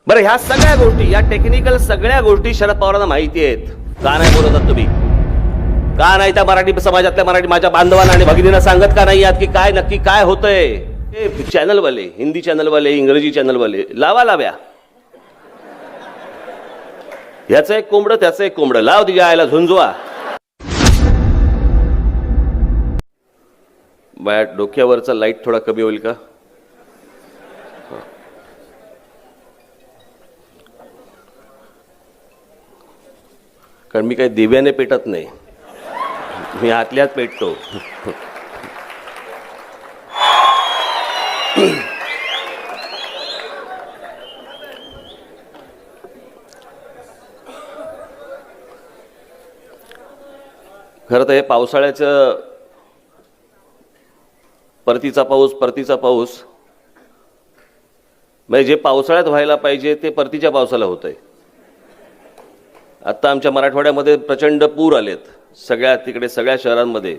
बरं, ह्या सगळ्या गोष्टी, या टेक्निकल सगळ्या गोष्टी शरद पवारांना माहिती आहेत. का नाही बोलतात तुम्ही? का नाही त्या मराठी समाजातल्या मराठी माझ्या बांधवांना आणि भगिनींना सांगत का नाही आहात की काय नक्की काय होतंय? हे चॅनलवाले, हिंदी चॅनलवाले, इंग्रजी चॅनलवाले लाव्या. ह्याचं एक कोंबडं त्याचं एक कोंबडं, लाव तिच्या आयला झुंजवा. माझ्या डोक्यावरचा लाईट थोडा कमी होईल का? कारण मी काही दिव्याने पेटत नाही, मी आतल्यात पेटतो. खरं तर हे पावसाळ्याचं परतीचा पाऊस म्हणजे जे पावसाळ्यात व्हायला पाहिजे ते परतीच्या पावसाला होतंय. आता आमच्या मराठवाड्यामध्ये प्रचंड पूर आलेत, तिकडे सगळ्या शहरांमध्ये.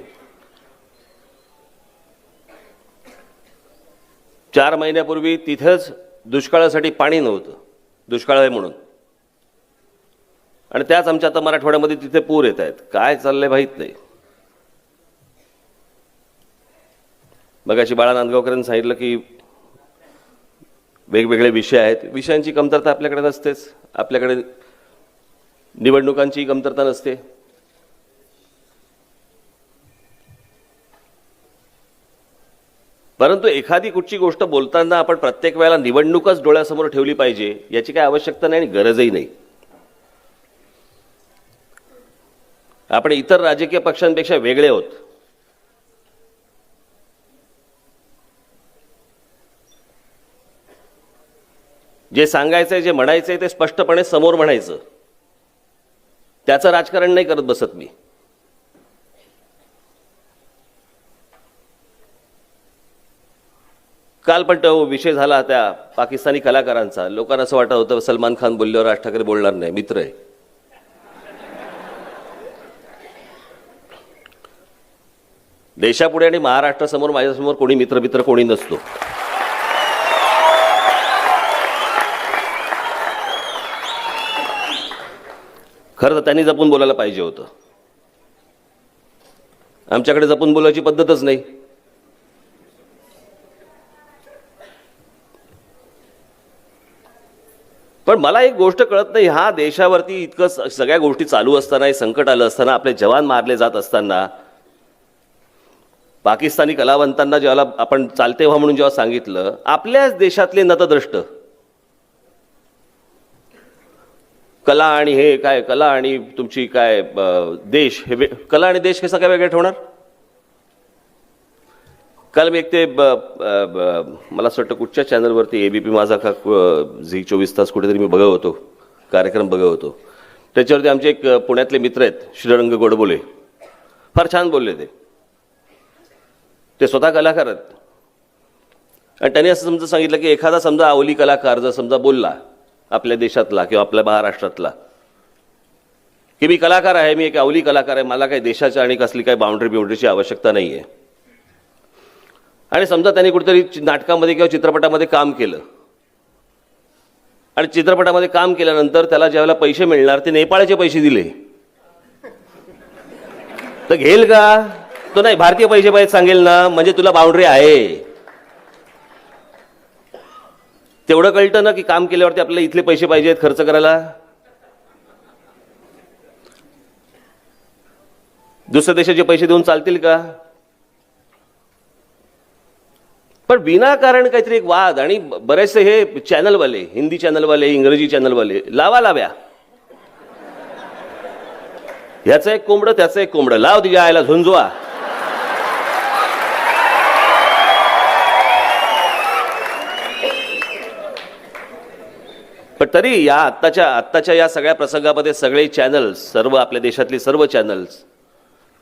4 महिन्यापूर्वी तिथेच दुष्काळासाठी पाणी नव्हतं, दुष्काळ आहे म्हणून. आणि त्याच आमच्या आता मराठवाड्यामध्ये तिथे पूर येत आहेत. काय चाललंय माहित नाही. मगाशी बाळा नांदगावकरांनी सांगितलं की वेगवेगळे विषय आहेत. विषयांची कमतरता आपल्याकडे नसतेच, आपल्याकडे निवडणुकांची कमतरता नसते. परंतु एखादी कुठची गोष्ट बोलताना आपण प्रत्येक वेळेला निवडणूकच डोळ्यासमोर ठेवली पाहिजे याची काही आवश्यकता नाही आणि गरजही नाही. आपण इतर राजकीय पक्षांपेक्षा वेगळे आहोत. जे सांगायचंय, जे म्हणायचंय ते स्पष्टपणे समोर म्हणायचं. त्याचं राजकारण नाही करत बसत मी. काल पण तो विषय झाला त्या पाकिस्तानी कलाकारांचा. लोकांना असं वाटत होतं सलमान खान बोलल्यावर राज ठाकरे बोलणार नाही, मित्र आहे. देशापुढे आणि महाराष्ट्रासमोर माझ्यासमोर कोणी मित्र कोणी नसतो. खरं तर त्यांनी जपून बोलायला पाहिजे होतं. आमच्याकडे जपून बोलायची पद्धतच नाही. पण मला एक गोष्ट कळत नाही, हा देशावरती इतकं सगळ्या गोष्टी चालू असताना, संकट आलं असताना, आपले जवान मारले जात असताना, पाकिस्तानी कलावंतांना जेव्हा आपण चालते व्हा म्हणून जेव्हा सांगितलं, आपल्याच देशातले नतद्रष्ट कला आणि हे काय, कला आणि तुमची काय देश, हे कला आणि देश कसं काय वेगळं ठेवणार? काल मी एक ते मला असं वाटतं कुठच्या चॅनलवरती ABP माझा का झी 24 तास कुठेतरी मी बघत होतो, कार्यक्रम बघत होतो. त्याच्यावरती आमचे एक पुण्यातले मित्र आहेत श्रीरंग गोडबोले, फार छान बोलले. ते स्वतः कलाकार आहेत. आणि त्यांनी असं समजा सांगितलं की एखादा समजा अवली कलाकार जर समजा बोलला आपल्या देशातला किंवा आपल्या महाराष्ट्रातला की मी कलाकार आहे, मी एक अवली कलाकार आहे, मला काही देशाच्या आणि कसली काही बाउंड्रीची आवश्यकता नाही आहे. आणि समजा त्यांनी कुठेतरी नाटकामध्ये किंवा चित्रपटामध्ये काम केलं आणि चित्रपटामध्ये काम केल्यानंतर त्याला ज्यावेळेला पैसे मिळणार ते नेपाळचे पैसे दिले तर घेईल का तो? नाही, भारतीय पैसे पाहिजे सांगेल ना, म्हणजे तुला बाउंड्री आहे. तेवढं कळतं ना की काम केल्यावरती आपल्याला इथले पैसे पाहिजेत खर्च करायला. दुसऱ्या देशाचे पैसे देऊन चालतील का? पण विनाकारण काहीतरी एक वाद. आणि बरेचसे हे चॅनलवाले, हिंदी चॅनलवाले, इंग्रजी चॅनलवाले लाव्या. ह्याचं एक कोंबडं त्याचं एक कोंबडं, लाव तिच्या आयला झुंजवा. पण तरी या आत्ताच्या या सगळ्या प्रसंगामध्ये सगळे चॅनल्स, सर्व आपल्या देशातली सर्व चॅनल्स,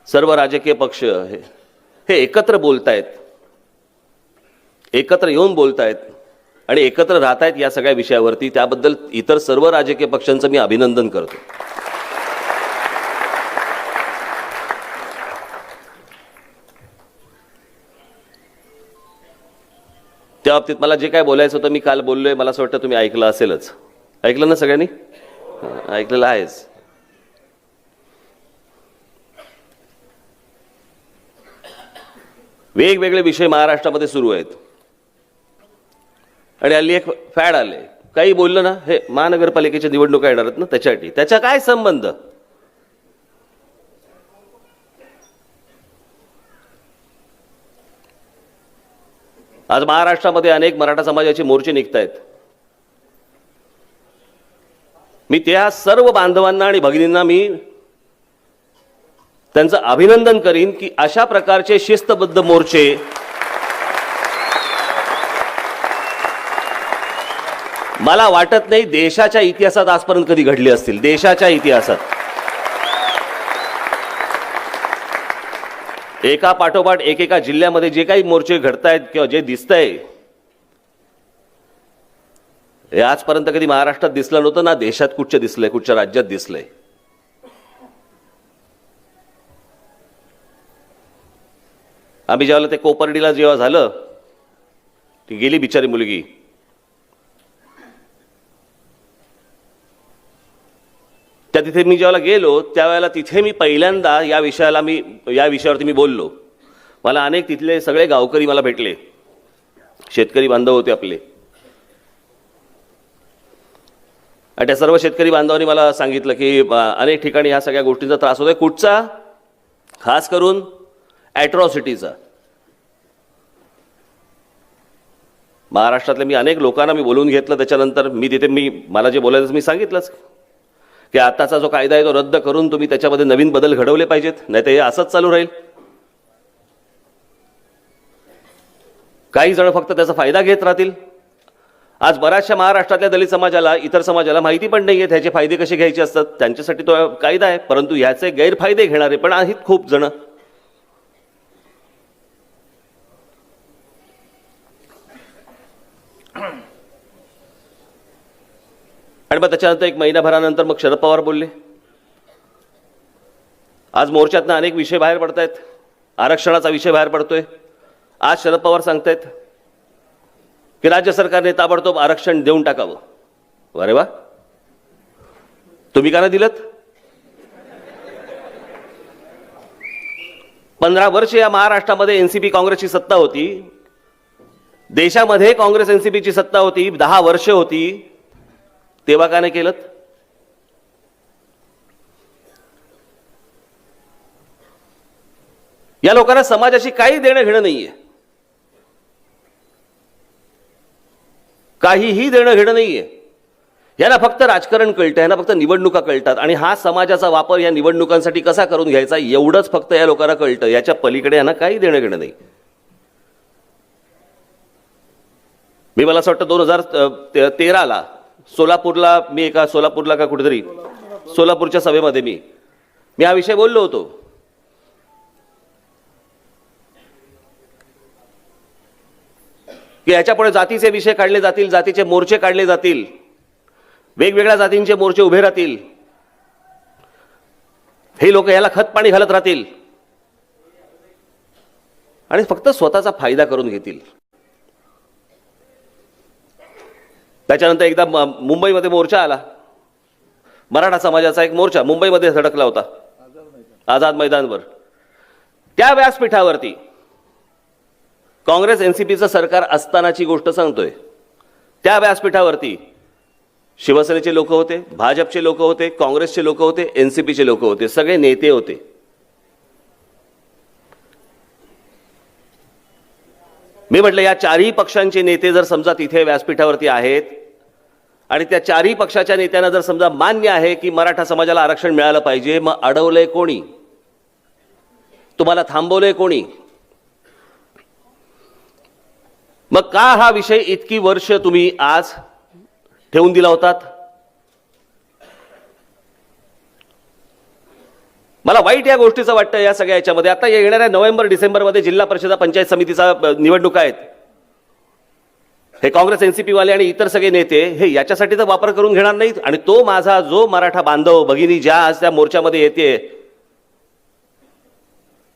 सर्व राजकीय पक्ष हे एकत्र बोलतायत, एकत्र येऊन बोलतायत आणि एकत्र राहतायत या सगळ्या विषयावरती. त्याबद्दल इतर सर्व राजकीय पक्षांचं मी अभिनंदन करतो. त्या बाबतीत मला जे काय बोलायचं होतं मी काल बोललोय, मला असं वाटतं तुम्ही ऐकलं असेलच. ऐकलं ना सगळ्यांनी? ऐकलेलं आहेच. वेगवेगळे विषय महाराष्ट्रामध्ये सुरू आहेत आणि हल्ली एक फॅड आले, काही बोललं ना, हे महानगरपालिकेच्या निवडणुका येणार आहेत ना, त्याच्यासाठी. त्याचा काय संबंध? आज महाराष्ट्रामध्ये अनेक मराठा समाजाचे मोर्चे निघत आहेत. मी त्या सर्व बांधवांना आणि भगिनींना मी त्यांचं अभिनंदन करीन की अशा प्रकारचे शिस्तबद्ध मोर्चे मला वाटत नाही देशाच्या इतिहासात आजपर्यंत कधी घडले असतील. देशाच्या इतिहासात एका पाठोपाठ एकेका जिल्ह्यामध्ये जे काही मोर्चे घडतायत किंवा जे दिसतंय, हे आजपर्यंत कधी महाराष्ट्रात दिसलं नव्हतं ना देशात कुठच्या दिसलंय, कुठच्या राज्यात दिसलंय. आम्ही जेव्हा ते कोपर्डीला जेव्हा झालं, ती गेली बिचारी मुलगी, त्या तिथे मी जेव्हा गेलो त्यावेळेला तिथे मी पहिल्यांदा या विषयावरती मी बोललो. मला अनेक तिथले सगळे गावकरी मला भेटले, शेतकरी बांधव होते आपले, आणि त्या सर्व शेतकरी बांधवांनी मला सांगितलं की अनेक ठिकाणी ह्या सगळ्या गोष्टींचा त्रास होतोय. कुठचा? खास करून ॲट्रॉसिटीचा. महाराष्ट्रातल्या मी अनेक लोकांना मी बोलवून घेतलं. त्याच्यानंतर मला जे बोलायचं मी सांगितलंच की आताचा जो कायदा आहे तो रद्द करून तुम्ही त्याच्यामध्ये नवीन बदल घडवले पाहिजेत, नाही तर हे असंच चालू राहील. काही जण फक्त त्याचा फायदा घेत राहतील. आज बऱ्याचशा महाराष्ट्रातल्या दलित समाजाला, इतर समाजाला माहिती पण नाहीये ह्याचे फायदे कसे घ्यायचे असतात. त्यांच्यासाठी तो कायदा आहे, परंतु ह्याचे गैरफायदे घेणारे पण आहेत खूप जण. आणि मग त्याच्यानंतर एक महिनाभरानंतर मग शरद पवार बोलले. आज मोर्चातनं अनेक विषय बाहेर पडतायत. आरक्षणाचा विषय बाहेर पडतोय. आज शरद पवार सांगतायत की राज्य सरकारने ताबडतोब आरक्षण देऊन टाकावं. अरे वा, तुम्ही का नाही दिलं? 15 वर्ष या महाराष्ट्रामध्ये एनसीपी काँग्रेसची सत्ता होती. देशामध्ये काँग्रेस एनसीपीची सत्ता होती, 10 वर्ष होती. तेव्हा का नाही केलं? या लोकांना समाजाशी काही देणं घेणं नाहीये, काहीही देणं घेणं नाहीये. यांना फक्त राजकारण कळतं, यांना फक्त निवडणुका कळतात आणि हा समाजाचा वापर या निवडणुकांसाठी कसा करून घ्यायचा एवढंच फक्त या लोकांना कळतं. याच्या पलीकडे यांना काही देणं घेणं नाही. मला असं वाटतं 2013ला सोलापूरला सोलापूरला का कुठेतरी सोलापूरच्या सभेमध्ये मी हा विषय बोललो होतो की याच्यापुढे जातीचे विषय काढले जातील, जातीचे मोर्चे काढले जातील, वेगवेगळ्या जातींचे मोर्चे उभे राहतील, हे लोक याला खतपाणी घालत राहतील आणि फक्त स्वतःचा फायदा करून घेतील. त्याच्यानंतर एकदा मुंबईमध्ये मोर्चा आला, मराठा समाजाचा एक मोर्चा मुंबईमध्ये धडकला होता आझाद मैदानवर. त्या व्यासपीठावरती काँग्रेस एनसीपीचं सरकार असतानाची गोष्ट सांगतोय. त्या व्यासपीठावरती शिवसेनेचे लोक होते, भाजपचे लोक होते, काँग्रेसचे लोक होते, एनसीपीचे लोक होते, सगळे नेते होते. मी म्हटलं या चारही पक्षांचे नेते जर समजा तिथे व्यासपीठावरती आहेत आणि त्या चारही पक्षाच्या नेत्यांना जर समजा मान्य आहे की मराठा समाजाला आरक्षण मिळालं पाहिजे, मग अडवलंय कोणी? तुम्हाला थांबवलंय कोणी? मग का हा विषय इतकी वर्ष तुम्ही आज ठेवून दिला होतात? मला वाईट या गोष्टीचं वाटतं या सगळ्या याच्यामध्ये. आता येणाऱ्या नोव्हेंबर-डिसेंबरमध्ये जिल्हा परिषद पंचायत समितीचा निवडणुका आहेत. हे काँग्रेस एनसीपी वाले आणि इतर सगळे नेते हे याच्यासाठी तर वापर करून घेणार नाहीत. आणि तो माझा जो मराठा बांधव भगिनी ज्या आज त्या मोर्चामध्ये येते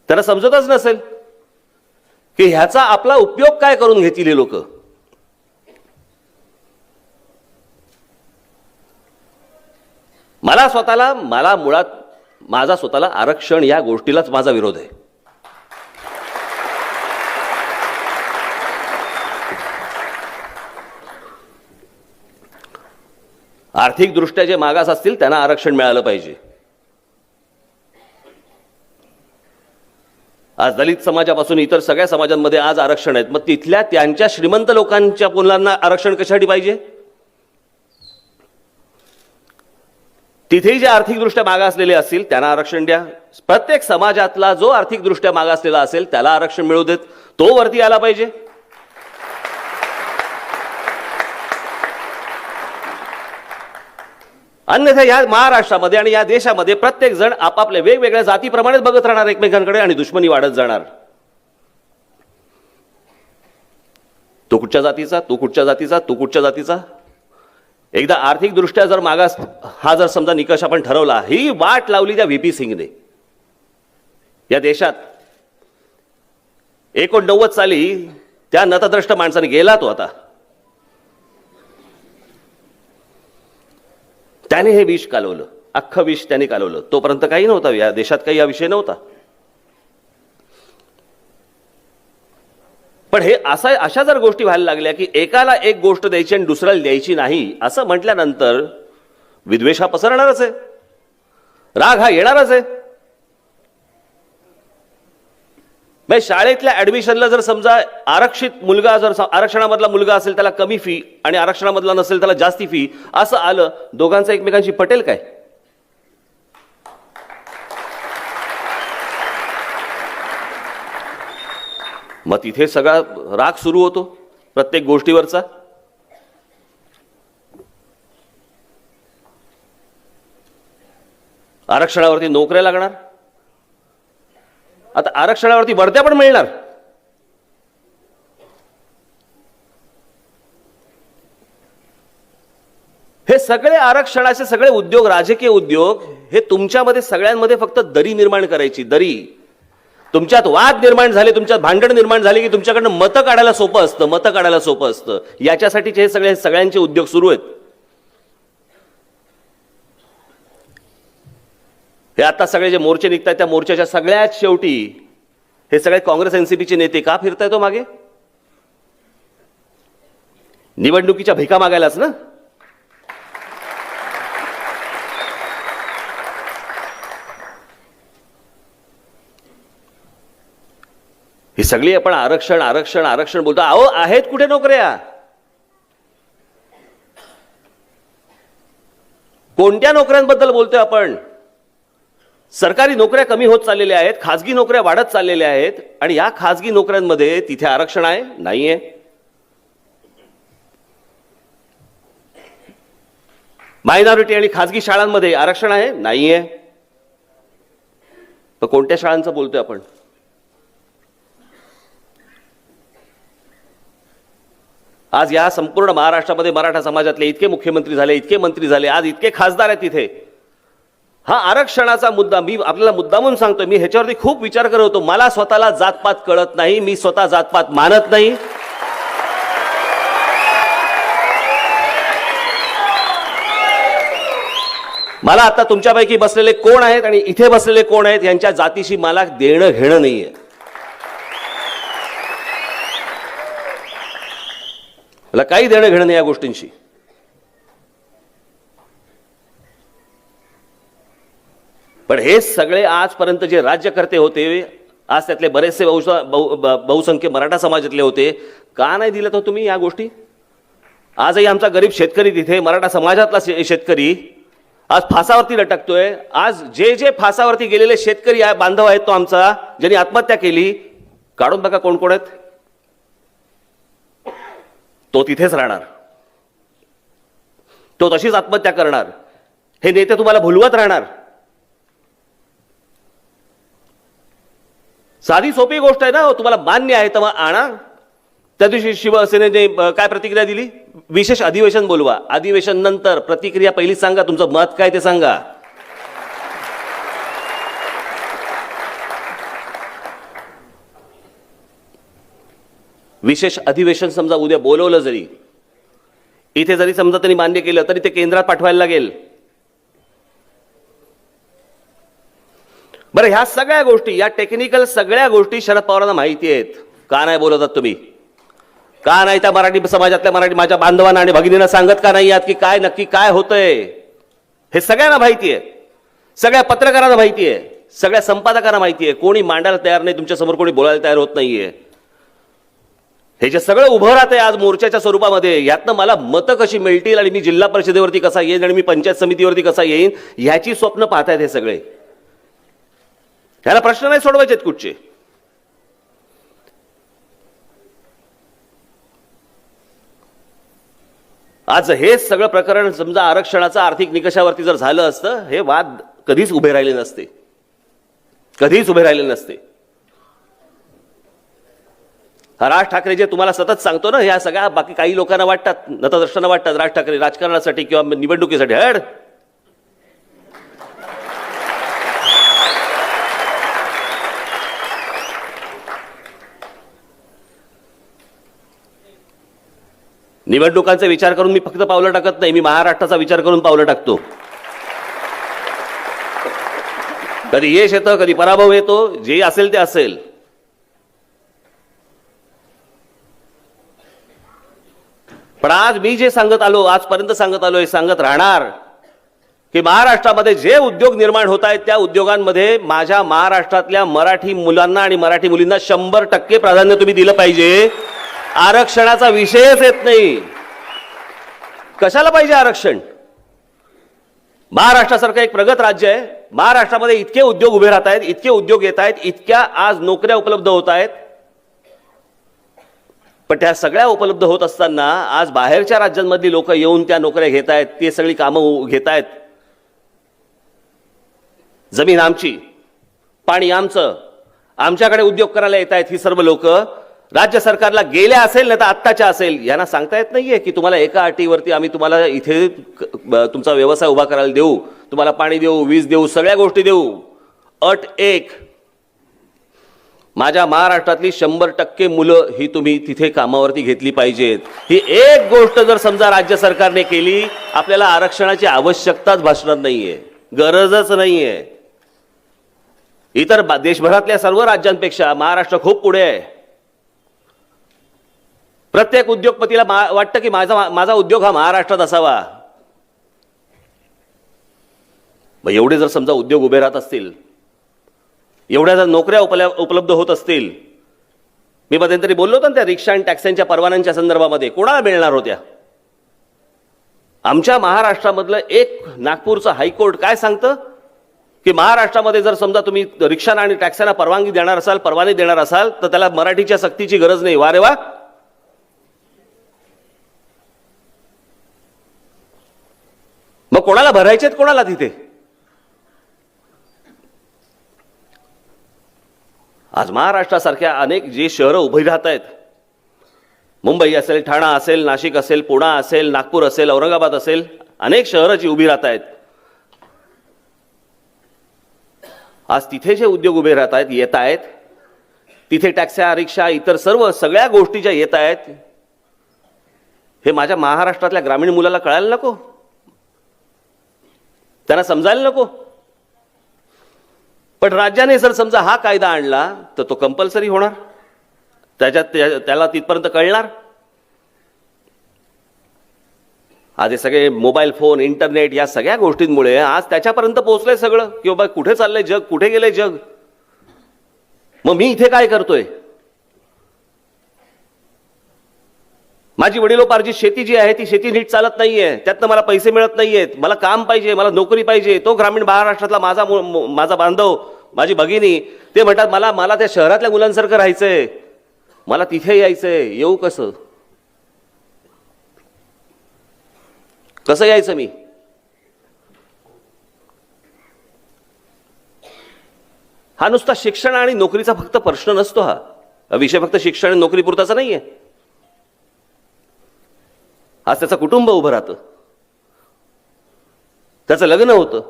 त्याला समजतच नसेल की ह्याचा आपला उपयोग काय करून घेतील हे लोक. मला मुळात माझा स्वतःला आरक्षण या गोष्टीलाच माझा विरोध आहे. आर्थिकदृष्ट्या जे मागास असतील त्यांना आरक्षण मिळालं पाहिजे. आज दलित समाजापासून इतर सगळ्या समाजांमध्ये आज आरक्षण आहेत. मग तिथल्या त्यांच्या श्रीमंत लोकांच्या मुलांना आरक्षण कशासाठी पाहिजे? तिथेही जे आर्थिकदृष्ट्या मागासलेले असतील त्यांना आरक्षण द्या. प्रत्येक समाजातला जो आर्थिकदृष्ट्या मागासलेला असेल त्याला आरक्षण मिळू देत. तो वरती आला पाहिजे. अन्यथा या महाराष्ट्रामध्ये आणि या देशामध्ये प्रत्येक जण आपापल्या वेगवेगळ्या जातीप्रमाणेच बघत राहणार एकमेकांकडे आणि दुश्मनी वाढत जाणार. तो कुठच्या जातीचा, तू कुठच्या जातीचा, तू कुठच्या जातीचा. एकदा आर्थिकदृष्ट्या जर मागास हा जर समजा निकष आपण ठरवला, ही वाट लावली त्या व्हीपी सिंगने. या देशात 89 साली त्या नतद्रष्ट माणसाने गेला तो आता. त्याने हे विष कालवलं, अख्खं विष त्याने कालवलं. तोपर्यंत काही नव्हता या देशात, काही हा विषय नव्हता. पण हे अशा जर गोष्टी व्हायला लागल्या की एकाला एक गोष्ट द्यायची आणि दुसऱ्याला द्यायची नाही असं म्हटल्यानंतर विद्वेष हा पसरणारच आहे, राग हा येणारच आहे. शाळेतल्या ऍडमिशनला जर समजा आरक्षित मुलगा जर आरक्षणामधला मुलगा असेल त्याला कमी फी आणि आरक्षणामधला नसेल त्याला जास्ती फी असं आलं, दोघांचं एकमेकांशी पटेल काय? मग तिथे सगळा राग सुरू होतो प्रत्येक गोष्टीवरचा. आरक्षणावरती नोकऱ्या लागणार, आता आरक्षणावरती बढत्या पण मिळणार. हे सगळे आरक्षणाचे सगळे उद्योग, राजकीय उद्योग, हे तुमच्यामध्ये सगळ्यांमध्ये फक्त दरी निर्माण करायची. दरी, तुमच्यात वाद निर्माण झाले, तुमच्यात भांडण निर्माण झाले की तुमच्याकडनं मतं काढायला सोपं असतं, मतं काढायला सोपं असतं. याच्यासाठीचे हे सगळ्यांचे उद्योग सुरू आहेत. हे आता सगळे जे मोर्चे निघतात त्या मोर्चाच्या सगळ्यात शेवटी हे सगळे काँग्रेस एनसीपीचे नेते का फिरताय तो मागे? निवडणुकीच्या भिका मागायलाच ना. ही सगळी आपण आरक्षण आरक्षण आरक्षण बोलतो. अहो, आहेत कुठे नोकऱ्या? कोणत्या नोकऱ्यांबद्दल बोलतोय आपण? सरकारी नोकऱ्या कमी होत चाललेल्या आहेत, खासगी नोकऱ्या वाढत चाललेल्या आहेत. आणि या खासगी नोकऱ्यांमध्ये तिथे आरक्षण आहे? नाहीये. मायनॉरिटी आणि खासगी शाळांमध्ये आरक्षण आहे? नाहीये. तर कोणत्या शाळांचं बोलतोय आपण? आज या संपूर्ण महाराष्ट्रामध्ये मराठा समाजातले इतके मुख्यमंत्री झाले, इतके मंत्री झाले, आज इतके खासदार आहेत तिथे. हा आरक्षणाचा मुद्दा मी आपल्याला मुद्दामून सांगतोय. मी ह्याच्यावरती खूप विचार करत होतो. मला स्वतःला जातपात कळत नाही, मी स्वतः जातपात मानत नाही. मला आता तुमच्यापैकी बसलेले कोण आहेत आणि इथे बसलेले कोण आहेत यांच्या जातीशी मला देणं घेणं नाहीये. मला काही देणं घेणं नाही या गोष्टींशी. पण हे सगळे आजपर्यंत जे राज्यकर्ते होते, आज त्यातले बरेचसे बहुसंख्य मराठा समाजातले होते, का नाही दिलं तर तुम्ही या गोष्टी? आजही आमचा गरीब शेतकरी तिथे, मराठा समाजातला शेतकरी आज फासावरती लटकतोय. आज जे फासावरती गेलेले शेतकरी बांधव आहेत, तो आमचा ज्यांनी आत्महत्या केली, काढून बघा कोण कोण आहेत. तो तिथेच राहणार, तो तशीच आत्महत्या करणार. हे नेते तुम्हाला भुलवत राहणार. साधी सोपी गोष्ट आहे ना. तुम्हाला मान्य आहे तर मग आणा. त्या दिवशी शिवसेनेने काय प्रतिक्रिया दिली? विशेष अधिवेशन बोलवा. अधिवेशन नंतर प्रतिक्रिया पहिली सांगा, तुमचं मत काय ते सांगा. विशेष अधिवेशन समजा उद्या बोलवलं, जरी इथे जरी समजा त्यांनी मान्य केलं तरी ते केंद्रात पाठवायला लागेल. बरं, ह्या सगळ्या गोष्टी, या टेक्निकल सगळ्या गोष्टी शरद पवारांना माहिती आहेत. का नाही बोलतात तुम्ही? का नाही त्या मराठी समाजातल्या मराठी माझ्या बांधवांना आणि भगिनींना सांगत का नाही आहात की काय नक्की काय होतंय? हे सगळ्यांना माहिती आहे, सगळ्या पत्रकारांना माहिती आहे, सगळ्या संपादकांना माहिती आहे. कोणी मांडायला तयार नाही, तुमच्या समोर कोणी बोलायला तयार होत नाहीये. हे जे सगळं उभं राहतंय आज मोर्चाच्या स्वरूपामध्ये, यातनं मला मतं कशी मिळतील आणि मी जिल्हा परिषदेवरती कसा येईन आणि मी पंचायत समितीवरती कसा येईन, ह्याची स्वप्न पाहतायत हे सगळे. ह्याला प्रश्न नाही सोडवायचे आहेत कुठचे. आज हे सगळं प्रकरण समजा आरक्षणाचं आर्थिक निकषावरती जर झालं असतं, हे वाद कधीच उभे राहिले नसते, कधीच उभे राहिले नसते. राज ठाकरे जे तुम्हाला सतत सांगतो ना, ह्या सगळ्या बाकी काही लोकांना वाटतात, नतद्रष्टांना वाटतात राज ठाकरे राजकारणासाठी किंवा निवडणुकीसाठी हड. निवडणुकांचा विचार करून मी फक्त पावलं टाकत नाही, मी महाराष्ट्राचा विचार करून पावलं टाकतो. कधी यश येतं, कधी पराभव येतो, जे असेल ते असेल. पण आज मी जे सांगत आलो, आजपर्यंत सांगत आलो, हे सांगत राहणार की महाराष्ट्रामध्ये जे उद्योग निर्माण होत आहेत त्या उद्योगांमध्ये माझ्या महाराष्ट्रातल्या मराठी मुलांना आणि मराठी मुलींना 100% प्राधान्य तुम्ही दिलं पाहिजे. आरक्षणाचा विषयच येत नाही. कशाला पाहिजे आरक्षण? महाराष्ट्रासारखं एक प्रगत राज्य आहे, महाराष्ट्रामध्ये इतके उद्योग उभे राहत आहेत, इतके उद्योग येत आहेत, इतक्या आज नोकऱ्या उपलब्ध होत आहेत. पण त्या सगळ्या उपलब्ध होत असताना आज बाहेरच्या राज्यांमधली लोक येऊन त्या नोकऱ्या घेत आहेत, ते सगळी कामं घेत आहेत. जमीन आमची, पाणी आमचं, आमच्याकडे उद्योग करायला येत आहेत ही सर्व लोक. राज्य सरकारला गेल्या असेल नाही तर आत्ताच्या असेल, यांना सांगता येत नाहीये की तुम्हाला एका अटीवरती आम्ही तुम्हाला इथे तुमचा व्यवसाय उभा करायला देऊ, तुम्हाला पाणी देऊ, वीज देऊ, सगळ्या गोष्टी देऊ. अट एक, माझ्या महाराष्ट्रातली 100% मुलं ही तुम्ही तिथे कामावरती घेतली पाहिजेत. ही एक गोष्ट जर समजा राज्य सरकारने केली, आपल्याला आरक्षणाची आवश्यकताच भासणार नाहीये, गरजच नाहीये. इतर देशभरातल्या सर्व राज्यांपेक्षा महाराष्ट्र खूप पुढे आहे. प्रत्येक उद्योगपतीला वाटतं की माझा उद्योग हा महाराष्ट्रात असावा. मग एवढे जर समजा उद्योग उभे राहत असतील, एवढ्या जर नोकऱ्या उपलब्ध होत असतील, मी मध्यंतरी बोललो होतो ना त्या रिक्षा आणि टॅक्स्यांच्या परवान्यांच्या संदर्भामध्ये, कोणाला मिळणार होत्या? आमच्या महाराष्ट्रामधलं एक नागपूरचं हायकोर्ट काय सांगतं की महाराष्ट्रामध्ये जर समजा तुम्ही रिक्षांना आणि टॅक्स्यांना परवानगी देणार असाल, परवाने देणार असाल, तर त्याला मराठीच्या सक्तीची गरज नाही. वा रे वा. मग कोणाला भरायचेत, कोणाला तिथे? आज महाराष्ट्रासारख्या अनेक जे शहरं उभी राहत आहेत, मुंबई असेल, ठाणा असेल, नाशिक असेल, पुणा असेल, नागपूर असेल, औरंगाबाद असेल, अनेक शहरं जी उभी राहत आहेत, आज तिथे जे उद्योग उभे राहत आहेत, येत आहेत, तिथे टॅक्स्या, रिक्षा, इतर सर्व सगळ्या गोष्टी ज्या येत आहेत, हे माझ्या महाराष्ट्रातल्या ग्रामीण मुलाला कळायला नको? त्यांना समजायला नको? पण राज्याने जर समजा हा कायदा आणला तर तो कंपल्सरी होणार, त्याला तिथपर्यंत कळणार. आज हे सगळे मोबाईल फोन, इंटरनेट या सगळ्या गोष्टींमुळे आज त्याच्यापर्यंत पोहोचलंय सगळं की बाबा कुठे चाललंय जग, कुठे गेलंय जग, मग मी इथे काय करतोय? माझी वडिलोपार्जित शेती जी आहे ती शेती नीट चालत नाहीये, त्यातनं मला पैसे मिळत नाहीयेत, मला काम पाहिजे, मला नोकरी पाहिजे. तो ग्रामीण महाराष्ट्रातला माझा बांधव, माझी भगिनी, ते म्हणतात मला त्या शहरातल्या मुलांसारखं राहायचंय, मला तिथे यायचंय. येऊ कसं? कसं यायचं मी? हा नुसता शिक्षण आणि नोकरीचा फक्त प्रश्न नसतो. हा विषय फक्त शिक्षण आणि नोकरी पुरताचा नाहीये. आज त्याचं कुटुंब उभं राहतं, त्याचं लग्न होतं.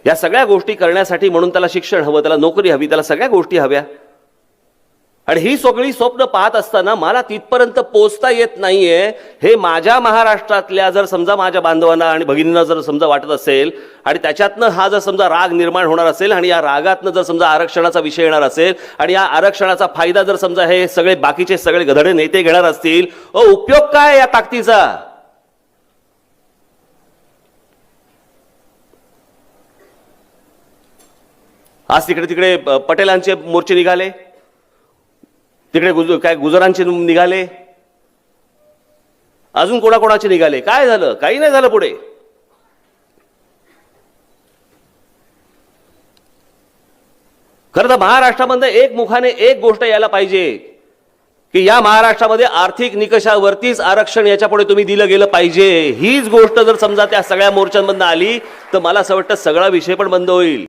या सगळ्या गोष्टी करण्यासाठी म्हणून त्याला शिक्षण हवं, त्याला नोकरी हवी, त्याला सगळ्या गोष्टी हव्या. आणि ही सगळी स्वप्न पाहत असताना मला तिथपर्यंत पोहोचता येत नाहीये, हे माझ्या महाराष्ट्रातल्या जर समजा माझ्या बांधवांना आणि भगिनींना जर समजा वाटत असेल आणि त्याच्यातनं हा जर समजा राग निर्माण होणार असेल आणि या रागातनं जर समजा आरक्षणाचा विषय येणार असेल आणि या आरक्षणाचा फायदा जर समजा हे सगळे बाकीचे सगळे गधडे नेते घेणार असतील, उपयोग काय या ताकदीचा? आज तिकडे तिकडे पटेलांचे मोर्चे निघाले, तिकडे काय गुजरांचे निघाले, अजून कोणाकोणाचे निघाले. काय झालं? काही नाही झालं पुढे. खरं तर महाराष्ट्रामध्ये एक मुखाने एक गोष्ट यायला पाहिजे की या महाराष्ट्रामध्ये आर्थिक निकषावरतीच आरक्षण याच्यापुढे तुम्ही दिलं गेलं पाहिजे. हीच गोष्ट जर समजा त्या सगळ्या मोर्चांमधून आली तर मला असं वाटतं सगळा विषय पण बंद होईल.